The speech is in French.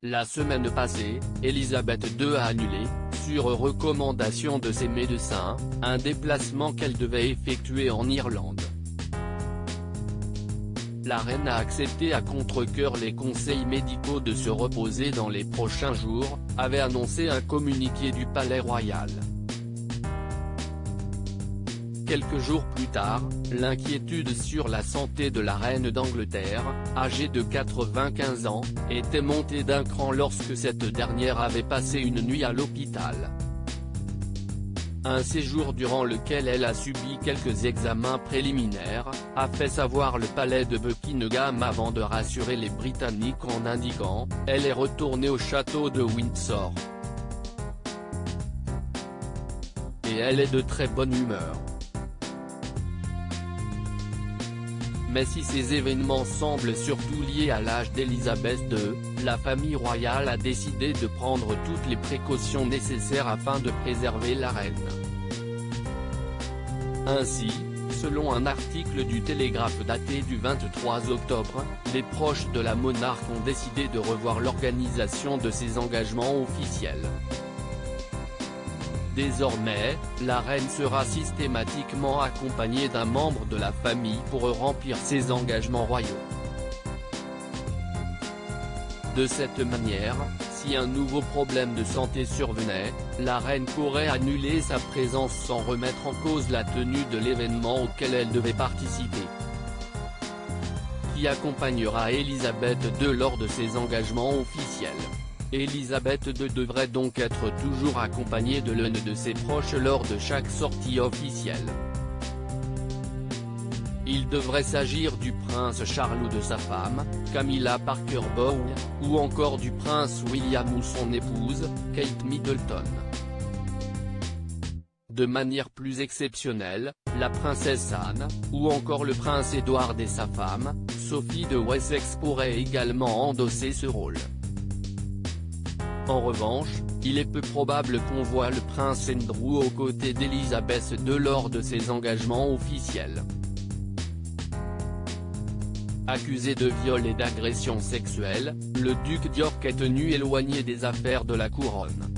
La semaine passée, Elisabeth II a annulé, sur recommandation de ses médecins, un déplacement qu'elle devait effectuer en Irlande. La reine a accepté à contre-cœur les conseils médicaux de se reposer dans les prochains jours, avait annoncé un communiqué du Palais Royal. Quelques jours plus tard, l'inquiétude sur la santé de la reine d'Angleterre, âgée de 95 ans, était montée d'un cran lorsque cette dernière avait passé une nuit à l'hôpital. Un séjour durant lequel elle a subi quelques examens préliminaires, a fait savoir le palais de Buckingham avant de rassurer les Britanniques en indiquant « Elle est retournée au château de Windsor. Et elle est de très bonne humeur ». Mais si ces événements semblent surtout liés à l'âge d'Elisabeth II, la famille royale a décidé de prendre toutes les précautions nécessaires afin de préserver la reine. Ainsi, selon un article du Télégraphe daté du 23 octobre, les proches de la monarque ont décidé de revoir l'organisation de ses engagements officiels. Désormais, la reine sera systématiquement accompagnée d'un membre de la famille pour remplir ses engagements royaux. De cette manière, si un nouveau problème de santé survenait, la reine pourrait annuler sa présence sans remettre en cause la tenue de l'événement auquel elle devait participer. Qui accompagnera Elisabeth II lors de ses engagements officiels. Elisabeth II devrait donc être toujours accompagnée de l'un de ses proches lors de chaque sortie officielle. Il devrait s'agir du prince Charles ou de sa femme, Camilla Parker Bowles, ou encore du prince William ou son épouse, Kate Middleton. De manière plus exceptionnelle, la princesse Anne, ou encore le prince Édouard et sa femme, Sophie de Wessex pourraient également endosser ce rôle. En revanche, il est peu probable qu'on voit le prince Andrew aux côtés d'Elisabeth II lors de ses engagements officiels. Accusé de viol et d'agression sexuelle, le duc d'York est tenu éloigné des affaires de la couronne.